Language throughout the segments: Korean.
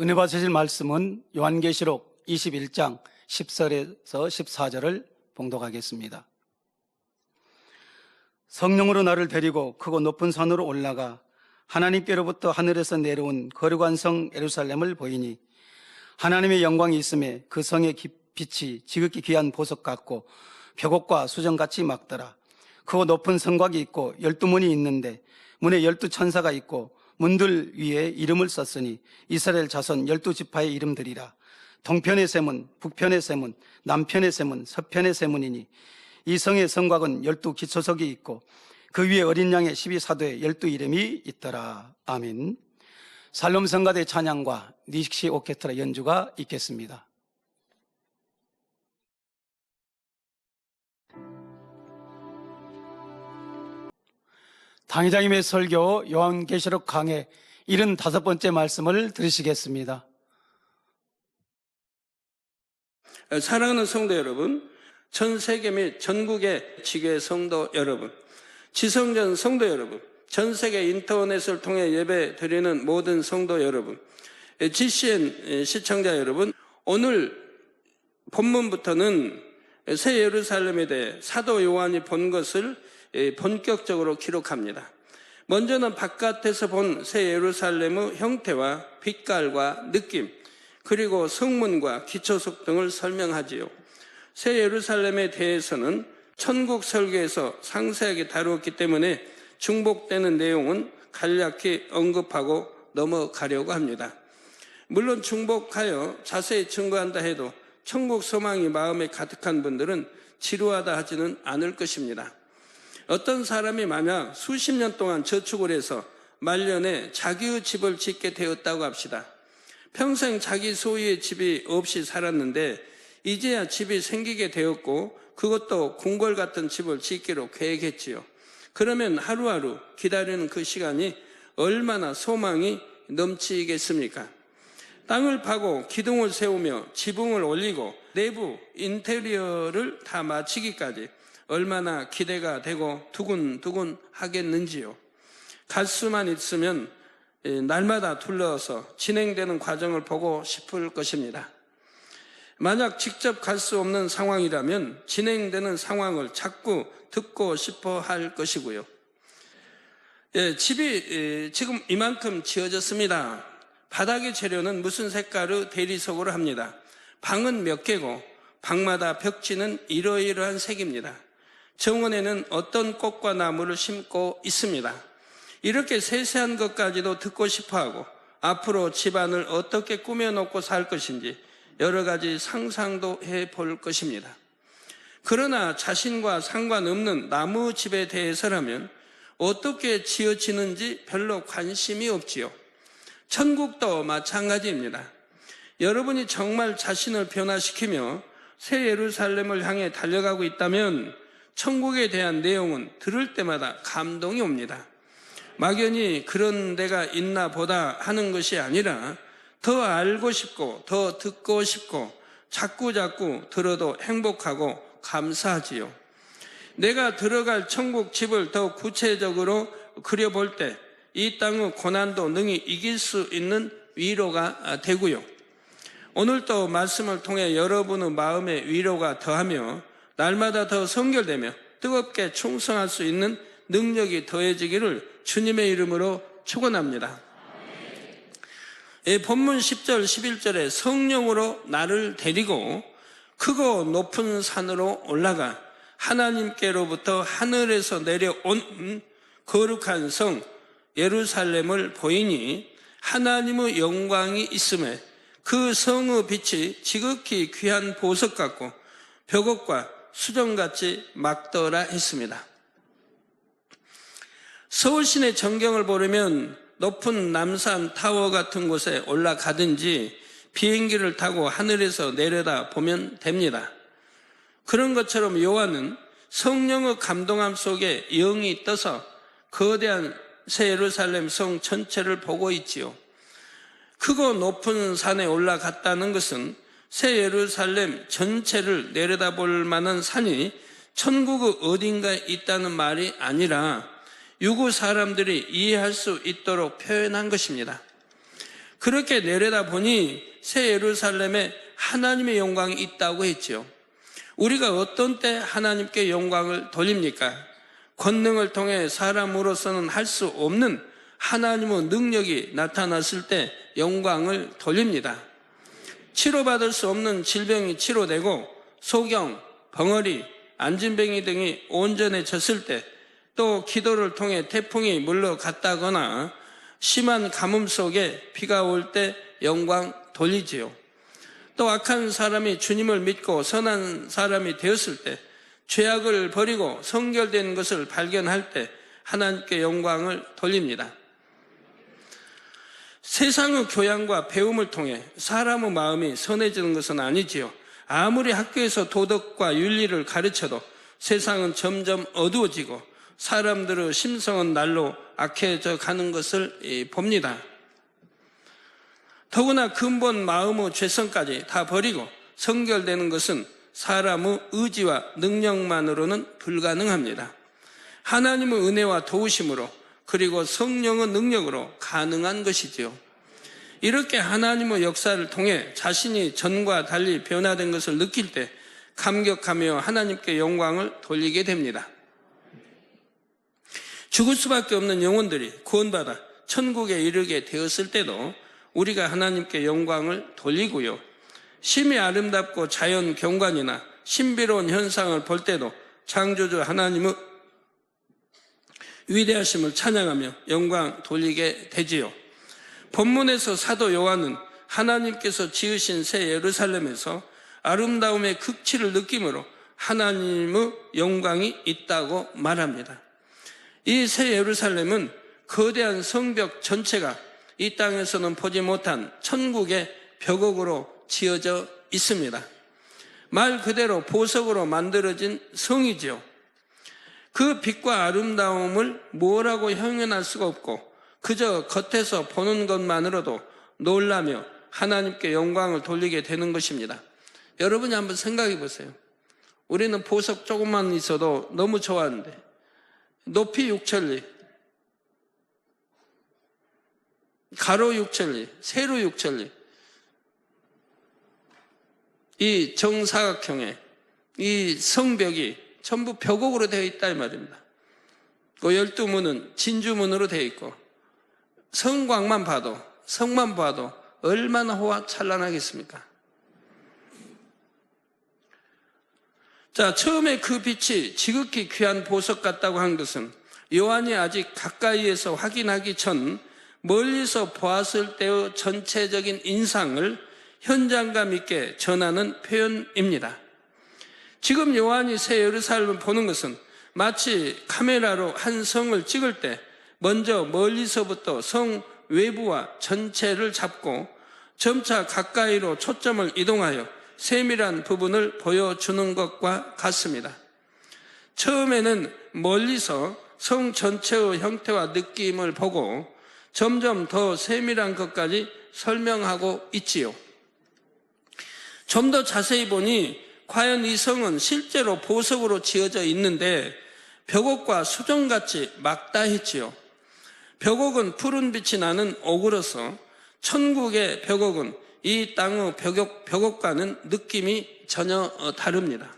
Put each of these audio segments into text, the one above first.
은혜 받으실 말씀은 요한계시록 21장 10절에서 14절을 봉독하겠습니다. 성령으로 나를 데리고 크고 높은 산으로 올라가 하나님께로부터 하늘에서 내려온 거룩한 성 예루살렘을 보이니 하나님의 영광이 있음에 그 성의 빛이 지극히 귀한 보석 같고 벽옥과 수정같이 막더라. 크고 높은 성곽이 있고 12문이 있는데 문에 12천사가 있고 문들 위에 이름을 썼으니 이스라엘 자손 12지파의 이름들이라. 동편의 세문, 북편의 세문, 남편의 세문, 서편의 세문이니 이 성의 성곽은 12기초석이 있고 그 위에 어린 양의 12사도의 12이름이 있더라. 아멘. 살롬 성가대 찬양과 니식시 오케스트라 연주가 있겠습니다. 당회장님의 설교 요한계시록 강해 75번째 말씀을 들으시겠습니다. 사랑하는 성도 여러분, 전 세계 및 전국의 지교회 성도 여러분, 지성전 성도 여러분, 전 세계 인터넷을 통해 예배 드리는 모든 성도 여러분, GCN 시청자 여러분, 오늘 본문부터는 새 예루살렘에 대해 사도 요한이 본 것을 본격적으로 기록합니다. 먼저는 바깥에서 본 새 예루살렘의 형태와 빛깔과 느낌, 그리고 성문과 기초석 등을 설명하지요. 새 예루살렘에 대해서는 천국 설교에서 상세하게 다루었기 때문에 중복되는 내용은 간략히 언급하고 넘어가려고 합니다. 물론 중복하여 자세히 증거한다 해도 천국 소망이 마음에 가득한 분들은 지루하다 하지는 않을 것입니다. 어떤 사람이 만약 수십 년 동안 저축을 해서 말년에 자기의 집을 짓게 되었다고 합시다. 평생 자기 소유의 집이 없이 살았는데 이제야 집이 생기게 되었고 그것도 궁궐 같은 집을 짓기로 계획했지요. 그러면 하루하루 기다리는 그 시간이 얼마나 소망이 넘치겠습니까? 땅을 파고 기둥을 세우며 지붕을 올리고 내부 인테리어를 다 마치기까지 얼마나 기대가 되고 두근두근 하겠는지요. 갈 수만 있으면 날마다 둘러서 진행되는 과정을 보고 싶을 것입니다. 만약 직접 갈 수 없는 상황이라면 진행되는 상황을 자꾸 듣고 싶어 할 것이고요. 집이 지금 이만큼 지어졌습니다. 바닥의 재료는 무슨 색깔의 대리석으로 합니다. 방은 몇 개고 방마다 벽지는 이러이러한 색입니다. 정원에는 어떤 꽃과 나무를 심고 있습니다. 이렇게 세세한 것까지도 듣고 싶어하고 앞으로 집안을 어떻게 꾸며놓고 살 것인지 여러 가지 상상도 해볼 것입니다. 그러나 자신과 상관없는 나무 집에 대해서라면 어떻게 지어지는지 별로 관심이 없지요. 천국도 마찬가지입니다. 여러분이 정말 자신을 변화시키며 새 예루살렘을 향해 달려가고 있다면 천국에 대한 내용은 들을 때마다 감동이 옵니다. 막연히 그런 데가 있나 보다 하는 것이 아니라 더 알고 싶고 더 듣고 싶고 자꾸자꾸 들어도 행복하고 감사하지요. 내가 들어갈 천국 집을 더 구체적으로 그려볼 때 이 땅의 고난도 능히 이길 수 있는 위로가 되고요. 오늘도 말씀을 통해 여러분의 마음에 위로가 더하며 날마다 더 성결되며 뜨겁게 충성할 수 있는 능력이 더해지기를 주님의 이름으로 축원합니다. 본문 10절 11절에 성령으로 나를 데리고 크고 높은 산으로 올라가 하나님께로부터 하늘에서 내려온 거룩한 성 예루살렘을 보이니 하나님의 영광이 있음에 그 성의 빛이 지극히 귀한 보석 같고 벽옥과 수정같이 막더라 했습니다. 서울 시내 전경을 보려면 높은 남산 타워 같은 곳에 올라가든지 비행기를 타고 하늘에서 내려다 보면 됩니다. 그런 것처럼 요한은 성령의 감동함 속에 영이 떠서 거대한 새 예루살렘 성 전체를 보고 있지요. 크고 높은 산에 올라갔다는 것은 새 예루살렘 전체를 내려다볼 만한 산이 천국의 어딘가에 있다는 말이 아니라 유구 사람들이 이해할 수 있도록 표현한 것입니다. 그렇게 내려다보니 새 예루살렘에 하나님의 영광이 있다고 했지요. 우리가 어떤 때 하나님께 영광을 돌립니까? 권능을 통해 사람으로서는 할 수 없는 하나님의 능력이 나타났을 때 영광을 돌립니다. 치료받을 수 없는 질병이 치료되고 소경, 벙어리, 안진뱅이 등이 온전해졌을 때, 또 기도를 통해 태풍이 물러갔다거나 심한 가뭄 속에 비가 올 때 영광 돌리지요. 또 악한 사람이 주님을 믿고 선한 사람이 되었을 때, 죄악을 버리고 성결된 것을 발견할 때 하나님께 영광을 돌립니다. 세상의 교양과 배움을 통해 사람의 마음이 선해지는 것은 아니지요. 아무리 학교에서 도덕과 윤리를 가르쳐도 세상은 점점 어두워지고 사람들의 심성은 날로 악해져 가는 것을 봅니다. 더구나 근본 마음의 죄성까지 다 버리고 성결되는 것은 사람의 의지와 능력만으로는 불가능합니다. 하나님의 은혜와 도우심으로, 그리고 성령의 능력으로 가능한 것이지요. 이렇게 하나님의 역사를 통해 자신이 전과 달리 변화된 것을 느낄 때 감격하며 하나님께 영광을 돌리게 됩니다. 죽을 수밖에 없는 영혼들이 구원받아 천국에 이르게 되었을 때도 우리가 하나님께 영광을 돌리고요. 심히 아름답고 자연 경관이나 신비로운 현상을 볼 때도 창조주 하나님의 위대하심을 찬양하며 영광 돌리게 되지요. 본문에서 사도 요한은 하나님께서 지으신 새 예루살렘에서 아름다움의 극치를 느낌으로 하나님의 영광이 있다고 말합니다. 이 새 예루살렘은 거대한 성벽 전체가 이 땅에서는 보지 못한 천국의 벽옥으로 지어져 있습니다. 말 그대로 보석으로 만들어진 성이지요. 그 빛과 아름다움을 뭐라고 형용할 수가 없고 그저 겉에서 보는 것만으로도 놀라며 하나님께 영광을 돌리게 되는 것입니다. 여러분이 한번 생각해 보세요. 우리는 보석 조금만 있어도 너무 좋아하는데 높이 6천리, 가로 6천리, 세로 6천리, 이 정사각형의 이 성벽이 전부 벽옥으로 되어 있다 이 말입니다. 그 12문은 진주문으로 되어 있고 성곽만 봐도, 성만 봐도 얼마나 호화찬란하겠습니까? 자, 처음에 그 빛이 지극히 귀한 보석 같다고 한 것은 요한이 아직 가까이에서 확인하기 전 멀리서 보았을 때의 전체적인 인상을 현장감 있게 전하는 표현입니다. 지금 요한이 새 예루살렘을 보는 것은 마치 카메라로 한 성을 찍을 때 먼저 멀리서부터 성 외부와 전체를 잡고 점차 가까이로 초점을 이동하여 세밀한 부분을 보여주는 것과 같습니다. 처음에는 멀리서 성 전체의 형태와 느낌을 보고 점점 더 세밀한 것까지 설명하고 있지요. 좀 더 자세히 보니 과연 이 성은 실제로 보석으로 지어져 있는데 벽옥과 수정같이 막다했지요. 벽옥은 푸른 빛이 나는 옥으로서 천국의 벽옥은 이 땅의 벽옥과는 느낌이 전혀 다릅니다.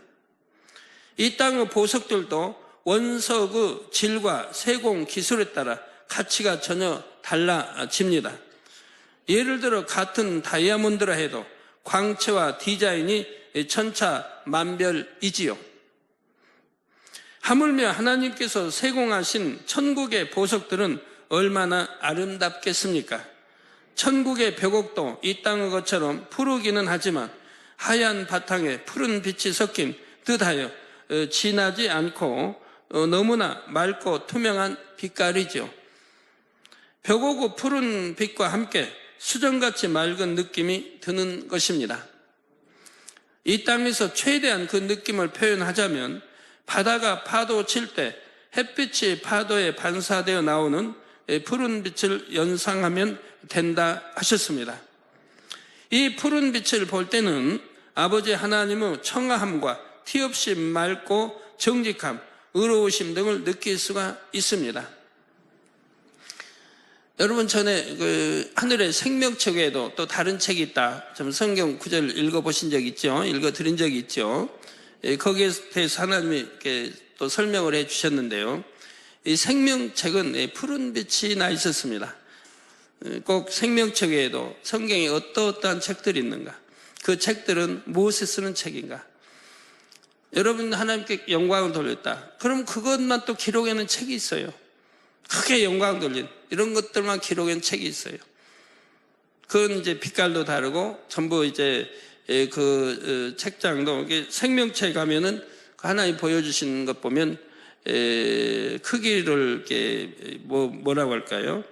이 땅의 보석들도 원석의 질과 세공 기술에 따라 가치가 전혀 달라집니다. 예를 들어 같은 다이아몬드라 해도 광채와 디자인이 천차만별이지요. 하물며 하나님께서 세공하신 천국의 보석들은 얼마나 아름답겠습니까? 천국의 벽옥도 이 땅의 것처럼 푸르기는 하지만 하얀 바탕에 푸른 빛이 섞인 듯하여 진하지 않고 너무나 맑고 투명한 빛깔이죠. 벽옥의 푸른 빛과 함께 수정같이 맑은 느낌이 드는 것입니다. 이 땅에서 최대한 그 느낌을 표현하자면 바다가 파도 칠 때 햇빛이 파도에 반사되어 나오는 푸른 빛을 연상하면 된다 하셨습니다. 이 푸른 빛을 볼 때는 아버지 하나님의 청아함과 티없이 맑고 정직함, 의로우심 등을 느낄 수가 있습니다. 여러분 전에 그 하늘의 생명책에도 또 다른 책이 있다. 좀 성경 구절 읽어보신 적 있죠? 읽어드린 적이 있죠? 예, 거기에 대해서 하나님이 이렇게 또 설명을 해 주셨는데요. 이 생명책은 푸른 빛이 나 있었습니다. 꼭 생명책에도 성경에 어떠한 책들이 있는가? 그 책들은 무엇에 쓰는 책인가? 여러분 하나님께 영광을 돌렸다. 그럼 그것만 또 기록해놓은 책이 있어요. 크게 영광 돌린 이런 것들만 기록한 책이 있어요. 그건 이제 빛깔도 다르고 전부 이제 그 책장도 생명책 가면은 하나님 보여주시는 것 보면 크기를 이렇게 뭐라고 할까요?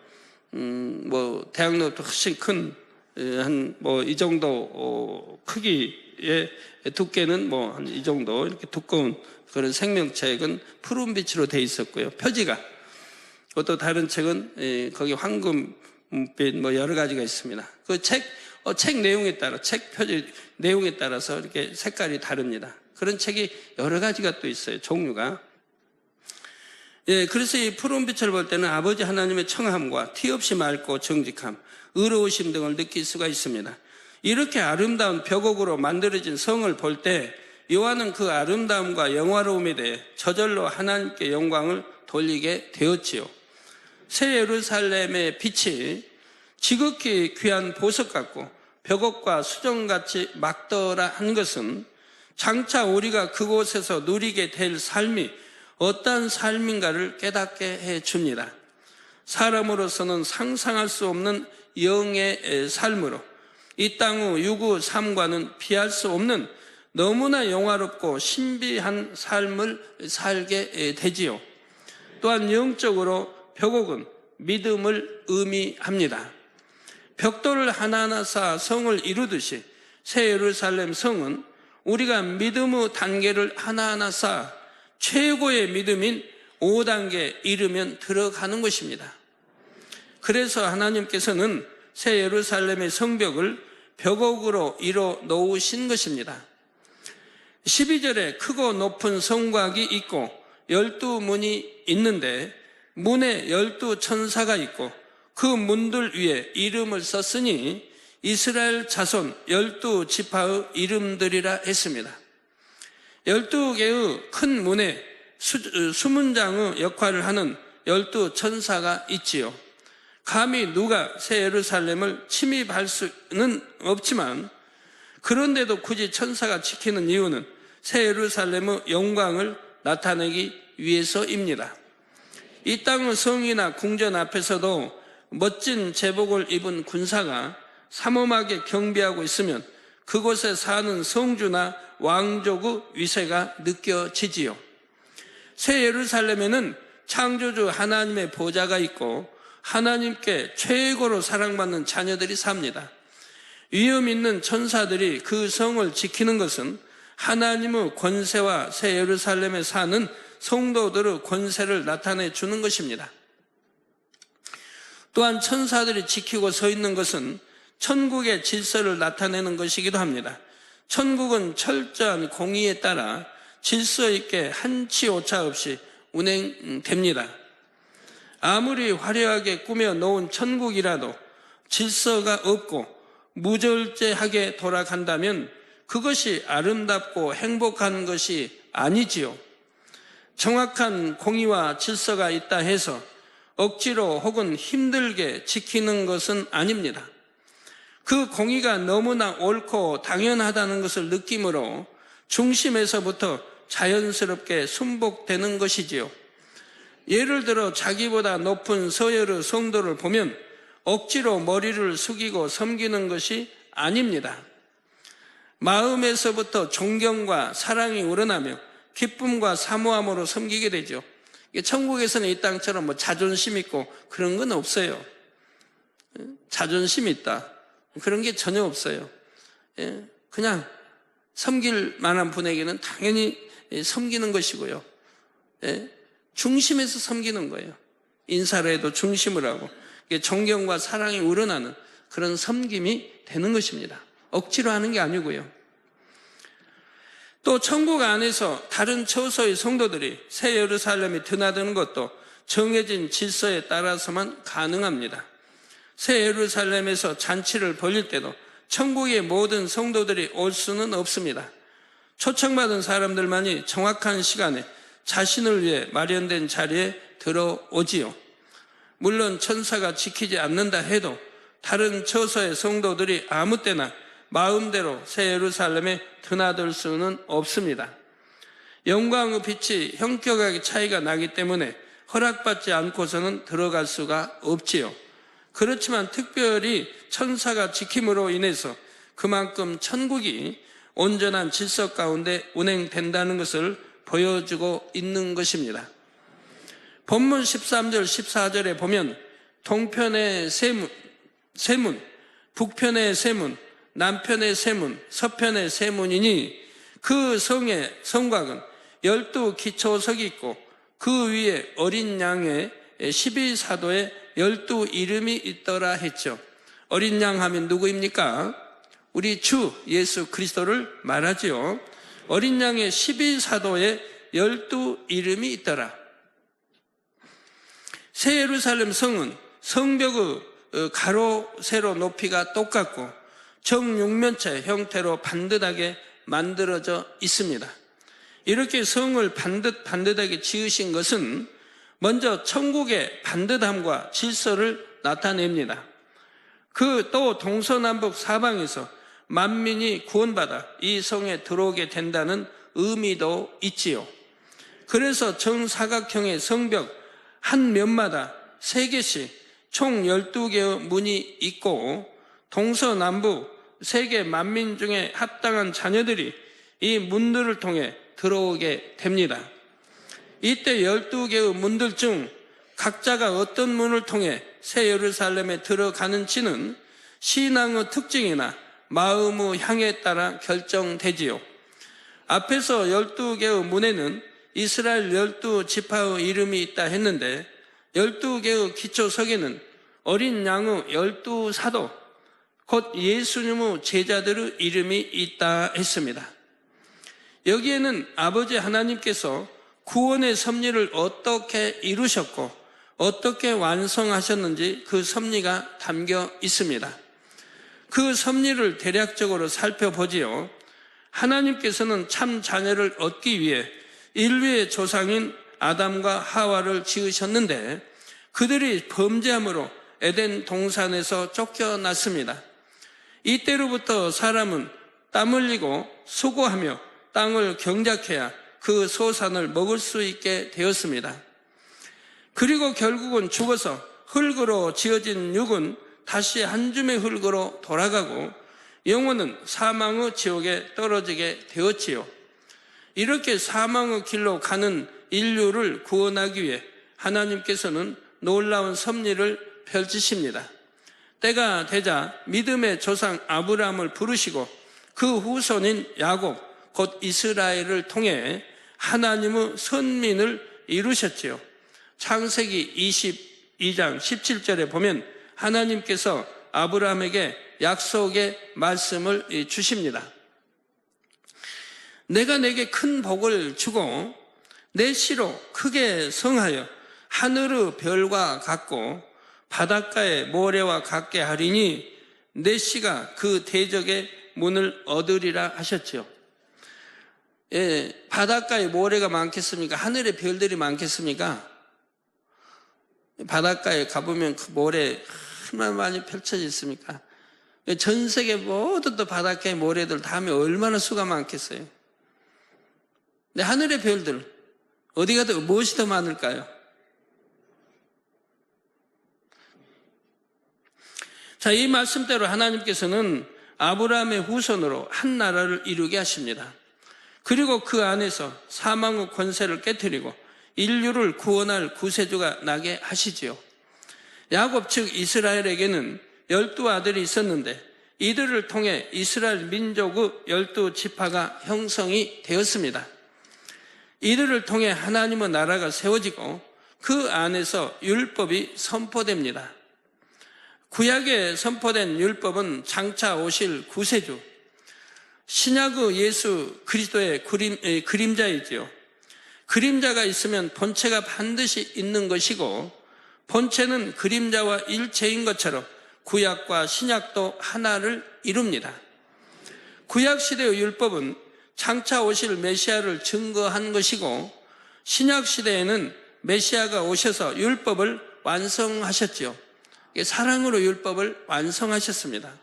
뭐 대학로부터 훨씬 큰 한 뭐 이 정도 크기의 두께는 뭐 한 이 정도 이렇게 두꺼운 그런 생명책은 푸른 빛으로 돼 있었고요. 표지가 또 다른 책은 거기 황금빛 뭐 여러 가지가 있습니다. 그 책 내용에 따라 책 표지 내용에 따라서 이렇게 색깔이 다릅니다. 그런 책이 여러 가지가 또 있어요. 종류가. 예, 그래서 이 푸른 빛을 볼 때는 아버지 하나님의 청함과 티 없이 맑고 정직함, 의로우심 등을 느낄 수가 있습니다. 이렇게 아름다운 벽옥으로 만들어진 성을 볼 때 요한은 그 아름다움과 영화로움에 대해 저절로 하나님께 영광을 돌리게 되었지요. 새 예루살렘의 빛이 지극히 귀한 보석 같고 벽옥과 수정같이 막더라한 것은 장차 우리가 그곳에서 누리게 될 삶이 어떠한 삶인가를 깨닫게 해줍니다. 사람으로서는 상상할 수 없는 영의 삶으로 이 땅의 유구 삶과는 비할 수 없는 너무나 영화롭고 신비한 삶을 살게 되지요. 또한 영적으로 벽옥은 믿음을 의미합니다. 벽돌을 하나하나 쌓아 성을 이루듯이 새 예루살렘 성은 우리가 믿음의 단계를 하나하나 쌓아 최고의 믿음인 5단계에 이르면 들어가는 것입니다. 그래서 하나님께서는 새 예루살렘의 성벽을 벽옥으로 이뤄 놓으신 것입니다. 12절에 크고 높은 성곽이 있고 12문이 있는데 문에 12천사가 있고 그 문들 위에 이름을 썼으니 이스라엘 자손 12지파의 이름들이라 했습니다. 12개의 큰 문에 수문장의 역할을 하는 12천사가 있지요. 감히 누가 새 예루살렘을 침입할 수는 없지만 그런데도 굳이 천사가 지키는 이유는 새 예루살렘의 영광을 나타내기 위해서입니다. 이 땅의 성이나 궁전 앞에서도 멋진 제복을 입은 군사가 삼엄하게 경비하고 있으면 그곳에 사는 성주나 왕족의 위세가 느껴지지요. 새 예루살렘에는 창조주 하나님의 보좌가 있고 하나님께 최고로 사랑받는 자녀들이 삽니다. 위엄 있는 천사들이 그 성을 지키는 것은 하나님의 권세와 새 예루살렘에 사는 성도들의 권세를 나타내 주는 것입니다. 또한 천사들이 지키고 서 있는 것은 천국의 질서를 나타내는 것이기도 합니다. 천국은 철저한 공의에 따라 질서 있게 한치 오차 없이 운행됩니다. 아무리 화려하게 꾸며 놓은 천국이라도 질서가 없고 무절제하게 돌아간다면 그것이 아름답고 행복한 것이 아니지요. 정확한 공의와 질서가 있다 해서 억지로 혹은 힘들게 지키는 것은 아닙니다. 그 공의가 너무나 옳고 당연하다는 것을 느낌으로 중심에서부터 자연스럽게 순복되는 것이지요. 예를 들어 자기보다 높은 서열의 성도를 보면 억지로 머리를 숙이고 섬기는 것이 아닙니다. 마음에서부터 존경과 사랑이 우러나며 기쁨과 사모함으로 섬기게 되죠. 천국에서는 이 땅처럼 뭐 자존심 있고 그런 건 없어요. 자존심 있다. 그런 게 전혀 없어요. 그냥 섬길 만한 분에게는 당연히 섬기는 것이고요. 중심에서 섬기는 거예요. 인사를 해도 중심을 하고 존경과 사랑이 우러나는 그런 섬김이 되는 것입니다. 억지로 하는 게 아니고요. 또 천국 안에서 다른 처소의 성도들이 새 예루살렘에 드나드는 것도 정해진 질서에 따라서만 가능합니다. 새 예루살렘에서 잔치를 벌일 때도 천국의 모든 성도들이 올 수는 없습니다. 초청받은 사람들만이 정확한 시간에 자신을 위해 마련된 자리에 들어오지요. 물론 천사가 지키지 않는다 해도 다른 처소의 성도들이 아무 때나 마음대로 새 예루살렘에 드나들 수는 없습니다. 영광의 빛이 형격하게 차이가 나기 때문에 허락받지 않고서는 들어갈 수가 없지요. 그렇지만 특별히 천사가 지킴으로 인해서 그만큼 천국이 온전한 질서 가운데 운행된다는 것을 보여주고 있는 것입니다. 본문 13절, 14절에 보면 동편의 세문, 북편의 세문, 남편의 세문, 서편의 세문이니 그 성의 성곽은 12기초석이 있고 그 위에 어린 양의 12사도의 12 이름이 있더라 했죠. 어린 양 하면 누구입니까? 우리 주 예수 그리스도를 말하지요. 어린 양의 12사도의 12 이름이 있더라. 새 예루살렘 성은 성벽의 가로 세로 높이가 똑같고 정육면체 형태로 반듯하게 만들어져 있습니다. 이렇게 성을 반듯하게 지으신 것은 먼저 천국의 반듯함과 질서를 나타냅니다. 그 또 동서남북 사방에서 만민이 구원받아 이 성에 들어오게 된다는 의미도 있지요. 그래서 정사각형의 성벽 한 면마다 3개씩 총 12개의 문이 있고 동서남북 세계 만민 중에 합당한 자녀들이 이 문들을 통해 들어오게 됩니다. 이때 12개의 문들 중 각자가 어떤 문을 통해 새 예루살렘에 들어가는지는 신앙의 특징이나 마음의 향에 따라 결정되지요. 앞에서 12개의 문에는 이스라엘 12지파의 이름이 있다 했는데 12개의 기초석에는 어린 양의 12사도 곧 예수님의 제자들의 이름이 있다 했습니다. 여기에는 아버지 하나님께서 구원의 섭리를 어떻게 이루셨고 어떻게 완성하셨는지 그 섭리가 담겨 있습니다. 그 섭리를 대략적으로 살펴보지요. 하나님께서는 참 자녀를 얻기 위해 인류의 조상인 아담과 하와를 지으셨는데 그들이 범죄함으로 에덴 동산에서 쫓겨났습니다. 이때로부터 사람은 땀 흘리고 수고하며 땅을 경작해야 그 소산을 먹을 수 있게 되었습니다. 그리고 결국은 죽어서 흙으로 지어진 육은 다시 한 줌의 흙으로 돌아가고 영혼은 사망의 지옥에 떨어지게 되었지요. 이렇게 사망의 길로 가는 인류를 구원하기 위해 하나님께서는 놀라운 섭리를 펼치십니다. 때가 되자 믿음의 조상 아브라함을 부르시고 그 후손인 야곱 곧 이스라엘을 통해 하나님의 선민을 이루셨지요. 창세기 22장 17절에 보면 하나님께서 아브라함에게 약속의 말씀을 주십니다. 내가 내게 큰 복을 주고 내 씨로 크게 성하여 하늘의 별과 같고 바닷가의 모래와 같게 하리니 내 씨가 그 대적의 문을 얻으리라 하셨죠. 예, 바닷가에 모래가 많겠습니까? 하늘에 별들이 많겠습니까? 바닷가에 가보면 그 모래 얼마나 많이 펼쳐져 있습니까? 전 세계 모든 또 바닷가의 모래들 다 하면 얼마나 수가 많겠어요? 근데 하늘의 별들 어디가 더 무엇이 더 많을까요? 자, 이 말씀대로 하나님께서는 아브라함의 후손으로 한 나라를 이루게 하십니다. 그리고 그 안에서 사망의 권세를 깨뜨리고 인류를 구원할 구세주가 나게 하시지요. 야곱 즉 이스라엘에게는 12아들이 있었는데 이들을 통해 이스라엘 민족의 12지파가 형성이 되었습니다. 이들을 통해 하나님의 나라가 세워지고 그 안에서 율법이 선포됩니다. 구약에 선포된 율법은 장차 오실 구세주, 신약의 예수 그리스도의 그림자이지요. 그림자가 있으면 본체가 반드시 있는 것이고 본체는 그림자와 일체인 것처럼 구약과 신약도 하나를 이룹니다. 구약시대의 율법은 장차 오실 메시아를 증거한 것이고, 신약시대에는 메시아가 오셔서 율법을 완성하셨지요. 사랑으로 율법을 완성하셨습니다.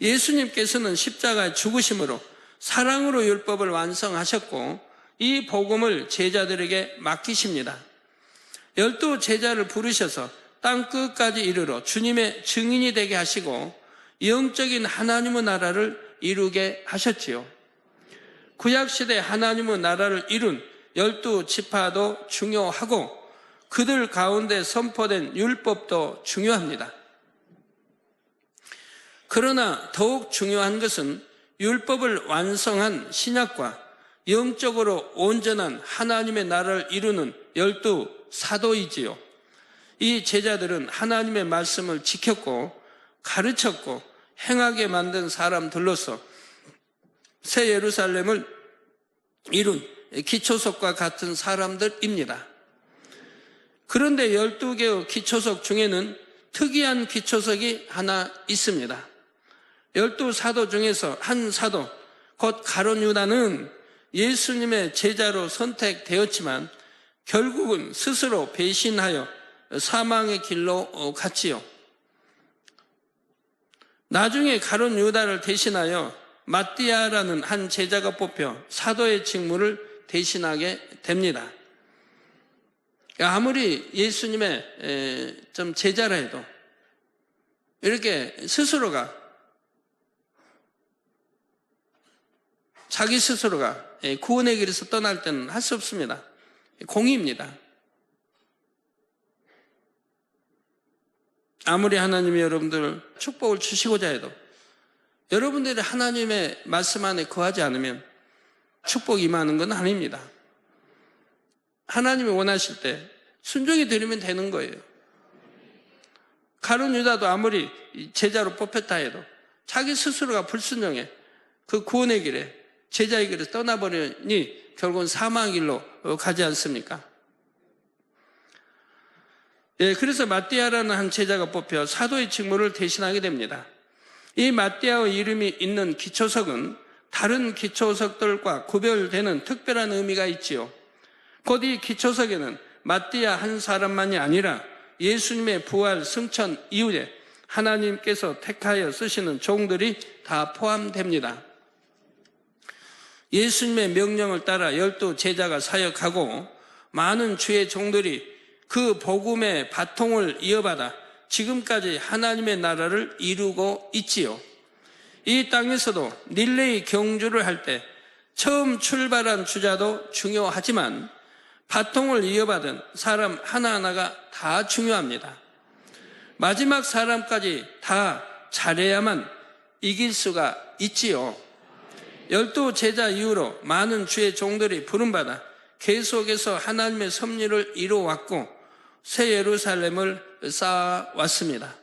예수님께서는 십자가의 죽으심으로 사랑으로 율법을 완성하셨고, 이 복음을 제자들에게 맡기십니다. 12 제자를 부르셔서 땅 끝까지 이르러 주님의 증인이 되게 하시고 영적인 하나님의 나라를 이루게 하셨지요. 구약시대 하나님의 나라를 이룬 12 지파도 중요하고 그들 가운데 선포된 율법도 중요합니다. 그러나 더욱 중요한 것은 율법을 완성한 신약과 영적으로 온전한 하나님의 나라를 이루는 12 사도이지요. 이 제자들은 하나님의 말씀을 지켰고 가르쳤고 행하게 만든 사람들로서 새 예루살렘을 이룬 기초석과 같은 사람들입니다. 그런데 12개의 기초석 중에는 특이한 기초석이 하나 있습니다. 12 사도 중에서 한 사도, 곧 가룟 유다는 예수님의 제자로 선택되었지만 결국은 스스로 배신하여 사망의 길로 갔지요. 나중에 가룟 유다를 대신하여 마띠아라는 한 제자가 뽑혀 사도의 직무를 대신하게 됩니다. 아무리 예수님의 좀 제자라 해도 이렇게 스스로가 자기 스스로가 구원의 길에서 떠날 때는 할 수 없습니다. 공의입니다. 아무리 하나님이 여러분들 축복을 주시고자 해도 여러분들이 하나님의 말씀 안에 거하지 않으면 축복이 임하는 건 아닙니다. 하나님이 원하실 때 순종이 되면 되는 거예요. 가룟 유다도 아무리 제자로 뽑혔다 해도 자기 스스로가 불순종해 그 구원의 길에 제자의 길에서 떠나버리니 결국은 사망의 길로 가지 않습니까? 예, 그래서 마띠아라는 한 제자가 뽑혀 사도의 직무를 대신하게 됩니다. 이 마띠아의 이름이 있는 기초석은 다른 기초석들과 구별되는 특별한 의미가 있지요. 곧 이 기초석에는 마띠아 한 사람만이 아니라 예수님의 부활 승천 이후에 하나님께서 택하여 쓰시는 종들이 다 포함됩니다. 예수님의 명령을 따라 12 제자가 사역하고 많은 주의 종들이 그 복음의 바통을 이어받아 지금까지 하나님의 나라를 이루고 있지요. 이 땅에서도 릴레이 경주를 할 때 처음 출발한 주자도 중요하지만 바통을 이어받은 사람 하나하나가 다 중요합니다. 마지막 사람까지 다 잘해야만 이길 수가 있지요. 12 제자 이후로 많은 주의 종들이 부름받아 계속해서 하나님의 섭리를 이루어왔고 새 예루살렘을 쌓아왔습니다.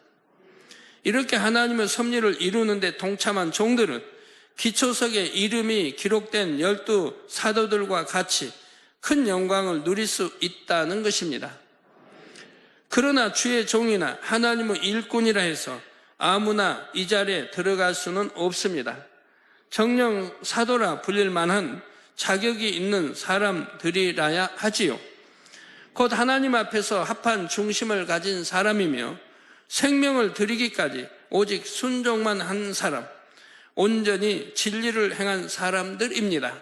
이렇게 하나님의 섭리를 이루는데 동참한 종들은 기초석에 이름이 기록된 12 사도들과 같이 큰 영광을 누릴 수 있다는 것입니다. 그러나 주의 종이나 하나님의 일꾼이라 해서 아무나 이 자리에 들어갈 수는 없습니다. 정령 사도라 불릴 만한 자격이 있는 사람들이라야 하지요. 곧 하나님 앞에서 합한 중심을 가진 사람이며 생명을 드리기까지 오직 순종만 한 사람, 온전히 진리를 행한 사람들입니다.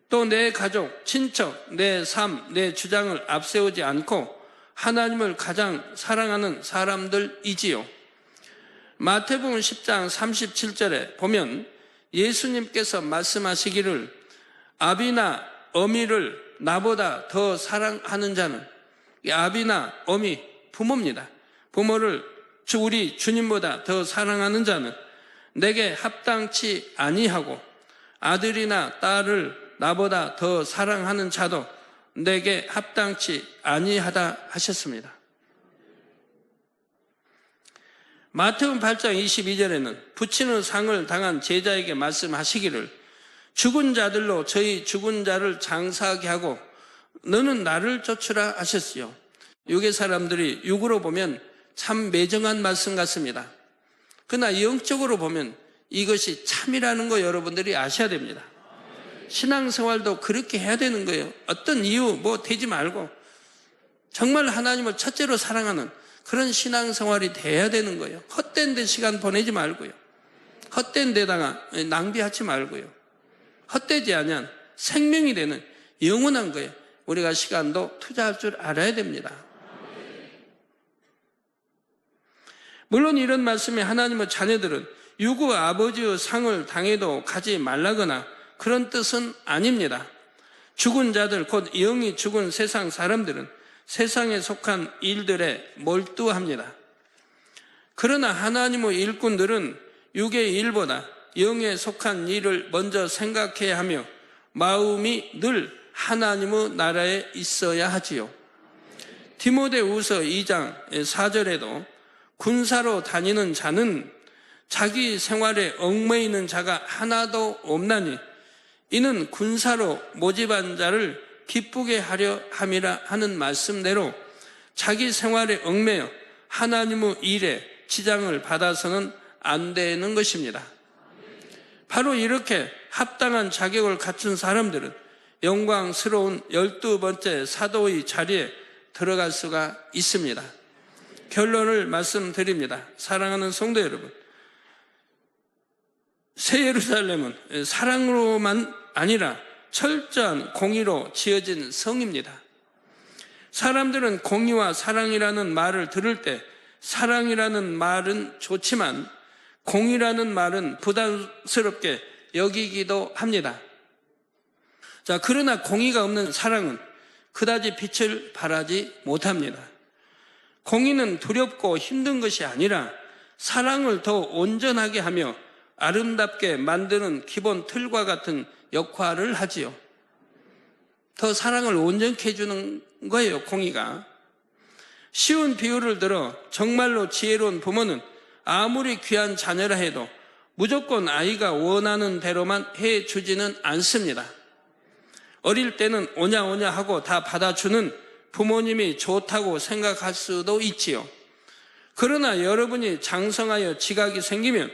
또 내 가족, 친척, 내 삶, 내 주장을 앞세우지 않고 하나님을 가장 사랑하는 사람들이지요. 마태복음 10장 37절에 보면 예수님께서 말씀하시기를 아비나 어미를 나보다 더 사랑하는 자는, 이 아비나 어미, 부모입니다. 부모를 우리 주님보다 더 사랑하는 자는 내게 합당치 아니하고 아들이나 딸을 나보다 더 사랑하는 자도 내게 합당치 아니하다 하셨습니다. 마태복음 8장 22절에는 붙이는 상을 당한 제자에게 말씀하시기를 죽은 자들로 저희 죽은 자를 장사하게 하고 너는 나를 쫓으라 하셨지요. 육의 사람들이 육으로 보면 참 매정한 말씀 같습니다. 그러나 영적으로 보면 이것이 참이라는 거 여러분들이 아셔야 됩니다. 신앙생활도 그렇게 해야 되는 거예요. 어떤 이유 뭐 되지 말고 정말 하나님을 첫째로 사랑하는 그런 신앙생활이 돼야 되는 거예요. 헛된 데 시간 보내지 말고요. 헛된 데다가 낭비하지 말고요. 헛되지 않으면 생명이 되는 영원한 거예요. 우리가 시간도 투자할 줄 알아야 됩니다. 물론 이런 말씀에 하나님의 자녀들은 유구 아버지의 상을 당해도 가지 말라거나 그런 뜻은 아닙니다. 죽은 자들, 곧 영이 죽은 세상 사람들은 세상에 속한 일들에 몰두합니다. 그러나 하나님의 일꾼들은 육의 일보다 영에 속한 일을 먼저 생각해야 하며 마음이 늘 하나님의 나라에 있어야 하지요. 디모데후서 2장 4절에도 군사로 다니는 자는 자기 생활에 얽매이는 자가 하나도 없나니 이는 군사로 모집한 자를 기쁘게 하려 함이라 하는 말씀대로 자기 생활에 얽매여 하나님의 일에 지장을 받아서는 안 되는 것입니다. 바로 이렇게 합당한 자격을 갖춘 사람들은 영광스러운 12번째 사도의 자리에 들어갈 수가 있습니다. 결론을 말씀드립니다. 사랑하는 성도 여러분, 새 예루살렘은 사랑으로만 아니라 철저한 공의로 지어진 성입니다. 사람들은 공의와 사랑이라는 말을 들을 때 사랑이라는 말은 좋지만 공의라는 말은 부담스럽게 여기기도 합니다. 자, 그러나 공의가 없는 사랑은 그다지 빛을 발하지 못합니다. 공의는 두렵고 힘든 것이 아니라 사랑을 더 온전하게 하며 아름답게 만드는 기본 틀과 같은 역할을 하지요. 더 사랑을 온전케 해주는 거예요, 공의가. 쉬운 비유를 들어 정말로 지혜로운 부모는 아무리 귀한 자녀라 해도 무조건 아이가 원하는 대로만 해주지는 않습니다. 어릴 때는 오냐오냐 하고 다 받아주는 부모님이 좋다고 생각할 수도 있지요. 그러나 여러분이 장성하여 지각이 생기면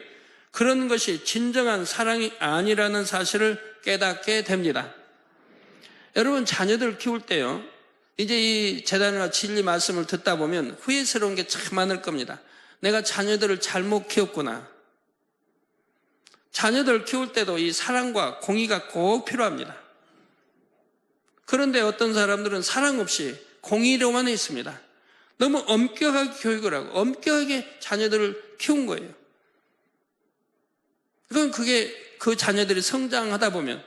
그런 것이 진정한 사랑이 아니라는 사실을 깨닫게 됩니다. 여러분, 자녀들 키울 때요, 이제 이 재단과 진리 말씀을 듣다 보면 후회스러운 게 참 많을 겁니다. 내가 자녀들을 잘못 키웠구나. 자녀들 키울 때도 이 사랑과 공의가 꼭 필요합니다. 그런데 어떤 사람들은 사랑 없이 공의로만 있습니다. 너무 엄격하게 교육을 하고 엄격하게 자녀들을 키운 거예요. 그건 그 자녀들이 성장하다 보면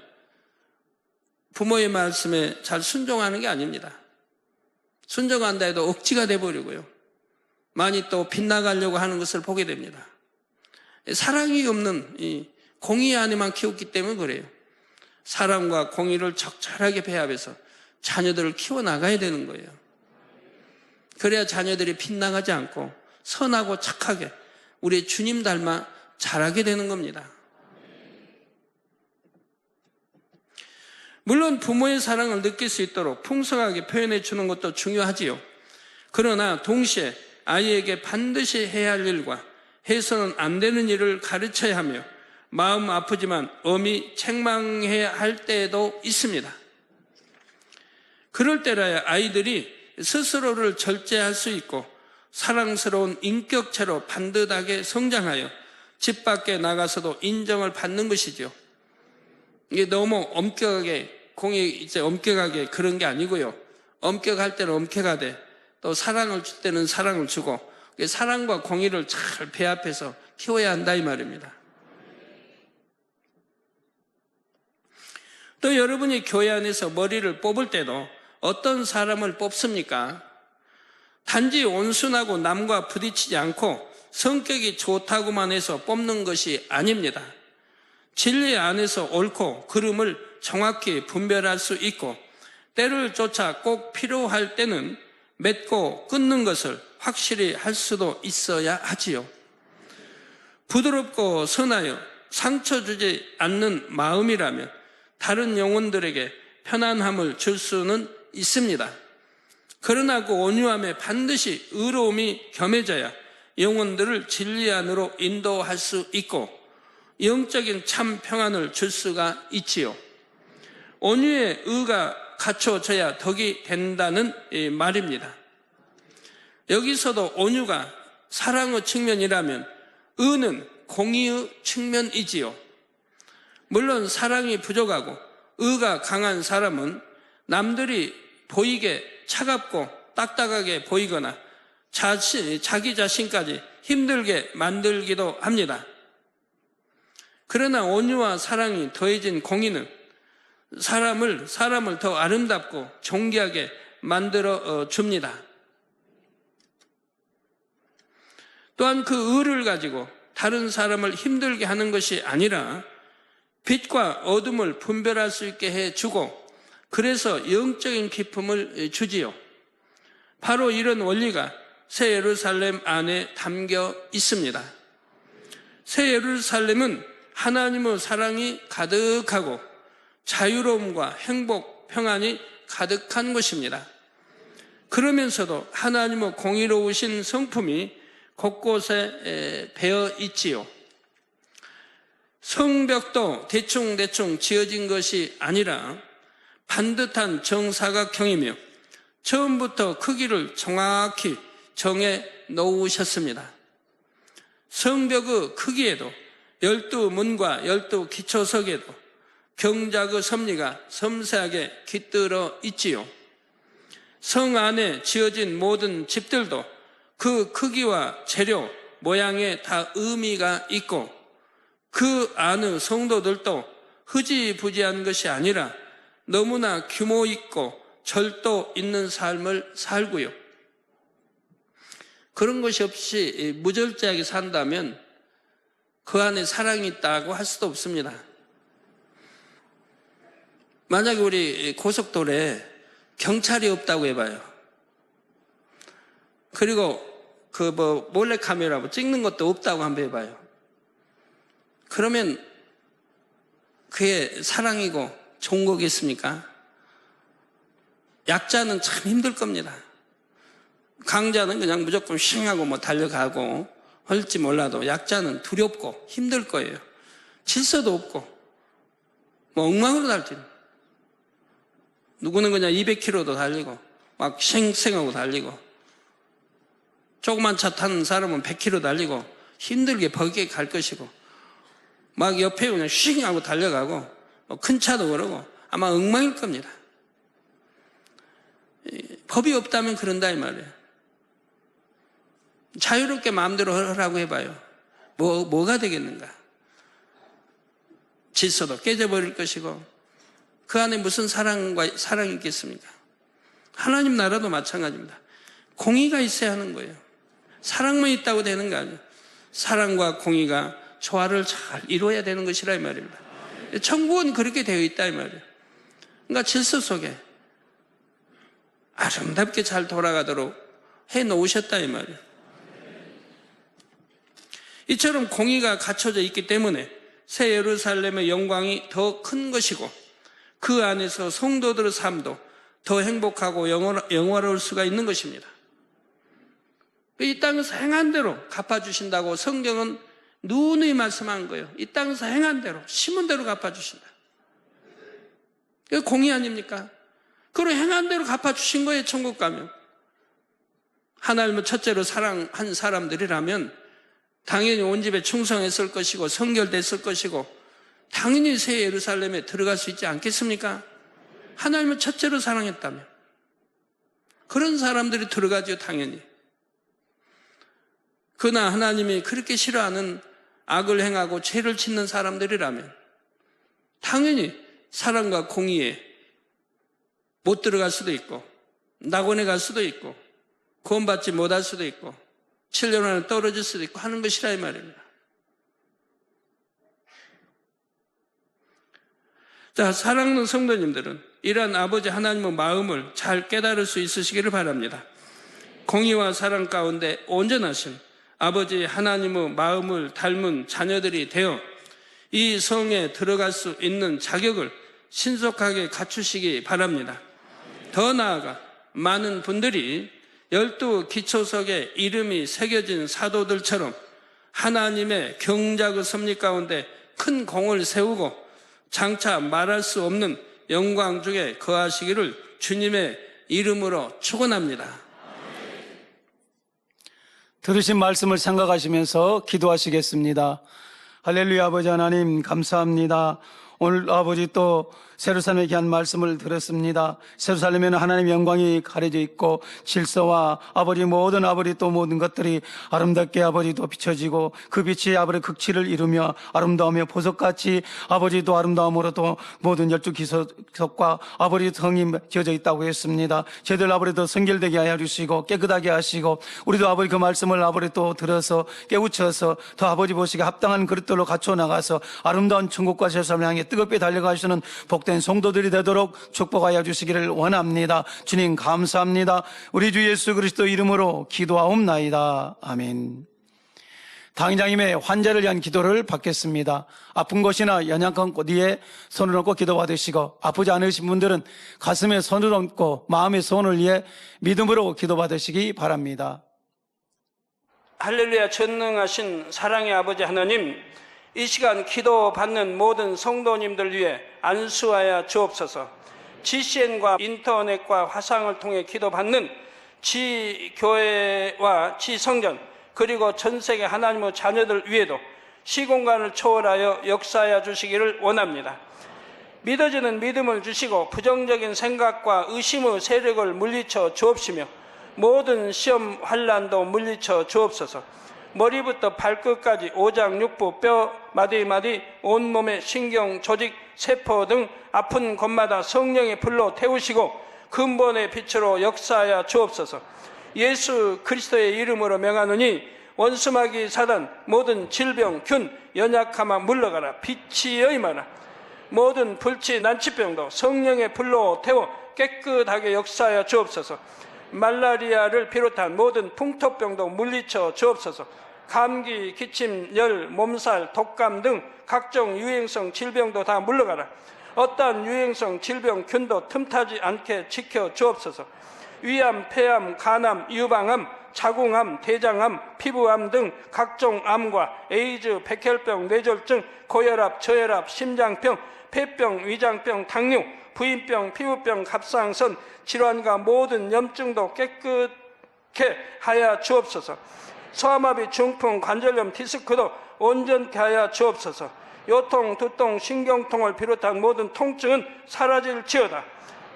부모의 말씀에 잘 순종하는 게 아닙니다. 순종한다 해도 억지가 돼버리고요. 많이 또 빗나가려고 하는 것을 보게 됩니다. 사랑이 없는 이 공의 안에만 키웠기 때문에 그래요. 사랑과 공의를 적절하게 배합해서 자녀들을 키워나가야 되는 거예요. 그래야 자녀들이 빗나가지 않고 선하고 착하게 우리 주님 닮아 자라게 되는 겁니다. 물론 부모의 사랑을 느낄 수 있도록 풍성하게 표현해 주는 것도 중요하지요. 그러나 동시에 아이에게 반드시 해야 할 일과 해서는 안 되는 일을 가르쳐야 하며 마음 아프지만 엄히 책망해야 할 때도 있습니다. 그럴 때라야 아이들이 스스로를 절제할 수 있고 사랑스러운 인격체로 반듯하게 성장하여 집 밖에 나가서도 인정을 받는 것이죠. 이게 너무 엄격하게 엄격하게 그런 게 아니고요. 엄격할 때는 엄격하되 또 사랑을 줄 때는 사랑을 주고 사랑과 공의를 잘 배합해서 키워야 한다 이 말입니다. 또 여러분이 교회 안에서 머리를 뽑을 때도 어떤 사람을 뽑습니까? 단지 온순하고 남과 부딪히지 않고 성격이 좋다고만 해서 뽑는 것이 아닙니다. 진리 안에서 옳고 그름을 정확히 분별할 수 있고 때를 쫓아 꼭 필요할 때는 맺고 끊는 것을 확실히 할 수도 있어야 하지요. 부드럽고 선하여 상처 주지 않는 마음이라면 다른 영혼들에게 편안함을 줄 수는 있습니다. 그러나 그 온유함에 반드시 의로움이 겸해져야 영혼들을 진리 안으로 인도할 수 있고 영적인 참 평안을 줄 수가 있지요. 온유의 의가 갖춰져야 덕이 된다는 말입니다. 여기서도 온유가 사랑의 측면이라면 의는 공의의 측면이지요. 물론 사랑이 부족하고 의가 강한 사람은 남들이 보이게 차갑고 딱딱하게 보이거나 자기 자신까지 힘들게 만들기도 합니다. 그러나 온유와 사랑이 더해진 공의는 사람을 더 아름답고 존귀하게 만들어 줍니다. 또한 그 의를 가지고 다른 사람을 힘들게 하는 것이 아니라 빛과 어둠을 분별할 수 있게 해주고 그래서 영적인 기쁨을 주지요. 바로 이런 원리가 새 예루살렘 안에 담겨 있습니다. 새 예루살렘은 하나님의 사랑이 가득하고 자유로움과 행복, 평안이 가득한 곳입니다. 그러면서도 하나님의 공의로우신 성품이 곳곳에 배어 있지요. 성벽도 대충 지어진 것이 아니라 반듯한 정사각형이며 처음부터 크기를 정확히 정해 놓으셨습니다. 성벽의 크기에도 12문과 12기초석에도 경작의 섭리가 섬세하게 깃들어 있지요. 성 안에 지어진 모든 집들도 그 크기와 재료, 모양에 다 의미가 있고 그 안의 성도들도 흐지부지한 것이 아니라 너무나 규모 있고 절도 있는 삶을 살고요. 그런 것이 없이 무절제하게 산다면 그 안에 사랑이 있다고 할 수도 없습니다. 만약에 우리 고속도로에 경찰이 없다고 해봐요. 그리고 몰래카메라 찍는 것도 없다고 한번 해봐요. 그러면 그게 사랑이고 좋은 거겠습니까? 약자는 참 힘들 겁니다. 강자는 그냥 무조건 쉥하고 달려가고 할지 몰라도 약자는 두렵고 힘들 거예요. 질서도 없고 엉망으로 달리는. 누구는 그냥 200km도 달리고 막 쉥쉥하고 달리고 조그만 차 타는 사람은 100km 달리고 힘들게 버기게 갈 것이고 막 옆에 그냥 쉥하고 달려가고 큰 차도 그러고 아마 엉망일 겁니다. 법이 없다면 그런다 이 말이에요. 자유롭게 마음대로 하라고 해봐요. 뭐가 되겠는가? 질서도 깨져버릴 것이고 그 안에 무슨 사랑이 있겠습니까? 하나님 나라도 마찬가지입니다. 공의가 있어야 하는 거예요. 사랑만 있다고 되는 거 아니에요. 사랑과 공의가 조화를 잘 이루어야 되는 것이라 이 말입니다. 천국은 그렇게 되어 있다 이 말이에요. 그러니까 질서 속에 아름답게 잘 돌아가도록 해놓으셨다 이 말이에요. 이처럼 공의가 갖춰져 있기 때문에 새 예루살렘의 영광이 더 큰 것이고 그 안에서 성도들의 삶도 더 행복하고 영화로울 수가 있는 것입니다. 이 땅에서 행한 대로 갚아주신다고 성경은 누누이 말씀한 거예요. 이 땅에서 행한 대로, 심은 대로 갚아주신다. 이거 공의 아닙니까? 그리고 행한 대로 갚아주신 거예요, 천국 가면. 하나님을 첫째로 사랑한 사람들이라면 당연히 온 집에 충성했을 것이고 성결됐을 것이고 당연히 새 예루살렘에 들어갈 수 있지 않겠습니까? 하나님을 첫째로 사랑했다면 그런 사람들이 들어가죠, 당연히. 그러나 하나님이 그렇게 싫어하는 악을 행하고 죄를 짓는 사람들이라면 당연히 사랑과 공의에 못 들어갈 수도 있고 낙원에 갈 수도 있고 구원받지 못할 수도 있고 7년 안에 떨어질 수도 있고 하는 것이라 이 말입니다. 자, 사랑하는 성도님들은 이러한 아버지 하나님의 마음을 잘 깨달을 수 있으시기를 바랍니다. 공의와 사랑 가운데 온전하신 아버지 하나님의 마음을 닮은 자녀들이 되어 이 성에 들어갈 수 있는 자격을 신속하게 갖추시기 바랍니다. 더 나아가 많은 분들이 12기초석에 이름이 새겨진 사도들처럼 하나님의 경작의 섭리 가운데 큰 공을 세우고 장차 말할 수 없는 영광 중에 거하시기를 주님의 이름으로 축원합니다. 들으신 말씀을 생각하시면서 기도하시겠습니다. 할렐루야. 아버지 하나님 감사합니다. 오늘 아버지 또 세루살렘에 귀한 말씀을 들었습니다. 세루살렘에는 하나님의 영광이 가려져 있고 질서와 아버지 모든 또 모든 것들이 아름답게 아버지 또 비춰지고 그 빛이 아버지 극치를 이루며 아름다우며 보석같이 아버지 또 아름다움으로 또 모든 12기석과 아버지 성이 지어져 있다고 했습니다. 저희들 아버지 더 성결되게 하여 주시고 깨끗하게 하시고 우리도 아버지 그 말씀을 아버지 또 들어서 깨우쳐서 더 아버지 보시기에 합당한 그릇들로 갖춰 나가서 아름다운 천국과 세상을 향해 뜨겁게 달려가시는 복된 성도들이 되도록 축복하여 주시기를 원합니다. 주님 감사합니다. 우리 주 예수 그리스도 이름으로 기도하옵나이다. 아멘. 당장님의 환자를 위한 기도를 받겠습니다. 아픈 곳이나 연약한 곳 위에 손을 얹고 기도받으시고 아프지 않으신 분들은 가슴에 손을 얹고 마음의 소원을 위해 믿음으로 기도받으시기 바랍니다. 할렐루야. 전능하신 사랑의 아버지 하나님, 이 시간 기도받는 모든 성도님들 위해 안수하여 주옵소서. GCN과 인터넷과 화상을 통해 기도받는 지교회와 지성전 그리고 전세계 하나님의 자녀들 위에도 시공간을 초월하여 역사하여 주시기를 원합니다. 믿어지는 믿음을 주시고 부정적인 생각과 의심의 세력을 물리쳐 주옵시며 모든 시험 환난도 물리쳐 주옵소서. 머리부터 발끝까지 오장육부 뼈 마디마디 온몸의 신경 조직 세포 등 아픈 곳마다 성령의 불로 태우시고 근본의 빛으로 역사하여 주옵소서. 예수 그리스도의 이름으로 명하노니 원수마귀 사단 모든 질병 균 연약함아 물러가라. 빛이 여임하라. 모든 불치 난치병도 성령의 불로 태워 깨끗하게 역사하여 주옵소서. 말라리아를 비롯한 모든 풍토병도 물리쳐 주옵소서. 감기, 기침, 열, 몸살, 독감 등 각종 유행성 질병도 다 물러가라. 어떠한 유행성 질병 균도 틈타지 않게 지켜 주옵소서. 위암, 폐암, 간암, 유방암, 자궁암, 대장암, 피부암 등 각종 암과 에이즈, 백혈병, 뇌졸중, 고혈압, 저혈압, 심장병, 폐병, 위장병, 당뇨, 부인병, 피부병, 갑상선 질환과 모든 염증도 깨끗게 하여 주옵소서. 소아마비, 중풍, 관절염, 디스크도 온전케 하여 주옵소서. 요통, 두통, 신경통을 비롯한 모든 통증은 사라질지어다.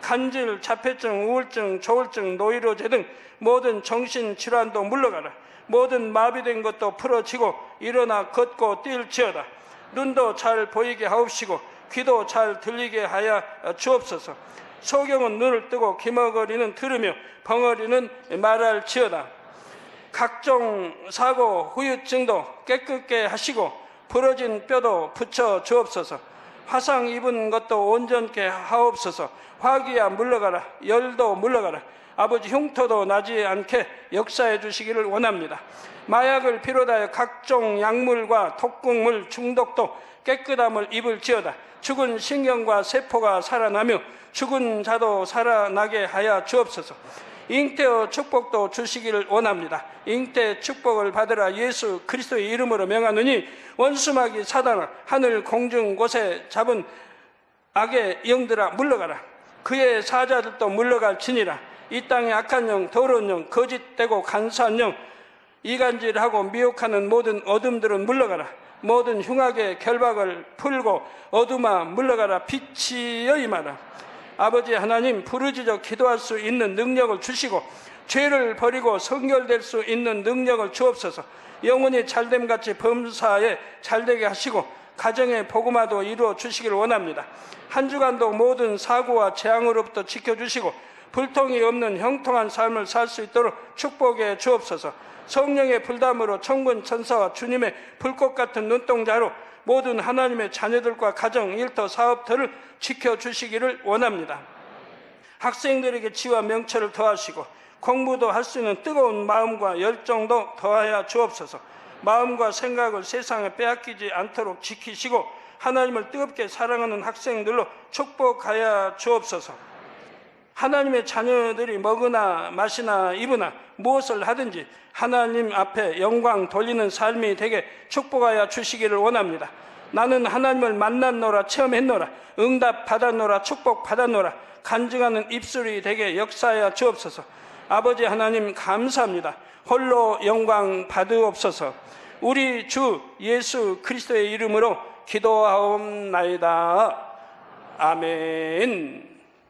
간질, 자폐증, 우울증, 조울증, 노이로제 등 모든 정신질환도 물러가라. 모든 마비된 것도 풀어지고 일어나 걷고 뛸지어다. 눈도 잘 보이게 하옵시고 귀도 잘 들리게 하여 주옵소서. 소경은 눈을 뜨고 기머거리는 들으며 벙어리는 말할지어다. 각종 사고, 후유증도 깨끗게 하시고 부러진 뼈도 붙여 주옵소서. 화상 입은 것도 온전케 하옵소서. 화기야 물러가라. 열도 물러가라. 아버지 흉터도 나지 않게 역사해 주시기를 원합니다. 마약을 비롯하여 각종 약물과 독극물 중독도 깨끗함을 입을지어다. 죽은 신경과 세포가 살아나며 죽은 자도 살아나게 하여 주옵소서. 잉태의 축복도 주시기를 원합니다. 잉태 축복을 받으라. 예수 그리스도의 이름으로 명하노니 원수마귀 사단아 하늘 공중 곳에 잡은 악의 영들아 물러가라. 그의 사자들도 물러갈지니라. 이 땅의 악한 영, 더러운 영, 거짓되고 간사한 영, 이간질하고 미혹하는 모든 어둠들은 물러가라. 모든 흉악의 결박을 풀고 어둠아 물러가라. 빛이 여임하라. 아버지 하나님, 부르짖어 기도할 수 있는 능력을 주시고 죄를 버리고 성결될 수 있는 능력을 주옵소서. 영혼이 잘됨같이 범사에 잘되게 하시고 가정의 복음화도 이루어 주시기를 원합니다. 한 주간도 모든 사고와 재앙으로부터 지켜주시고 불통이 없는 형통한 삶을 살 수 있도록 축복해 주옵소서. 성령의 불담으로 천군 천사와 주님의 불꽃 같은 눈동자로 모든 하나님의 자녀들과 가정, 일터, 사업터를 지켜주시기를 원합니다. 학생들에게 지와 명철을 더하시고 공부도 할 수 있는 뜨거운 마음과 열정도 더하여 주옵소서. 마음과 생각을 세상에 빼앗기지 않도록 지키시고 하나님을 뜨겁게 사랑하는 학생들로 축복하여 주옵소서. 하나님의 자녀들이 먹으나 마시나 입으나 무엇을 하든지 하나님 앞에 영광 돌리는 삶이 되게 축복하여 주시기를 원합니다. 나는 하나님을 만났노라, 체험했노라, 응답 받았노라, 축복 받았노라, 간증하는 입술이 되게 역사하여 주옵소서. 아버지 하나님 감사합니다. 홀로 영광 받으옵소서. 우리 주 예수 그리스도의 이름으로 기도하옵나이다. 아멘.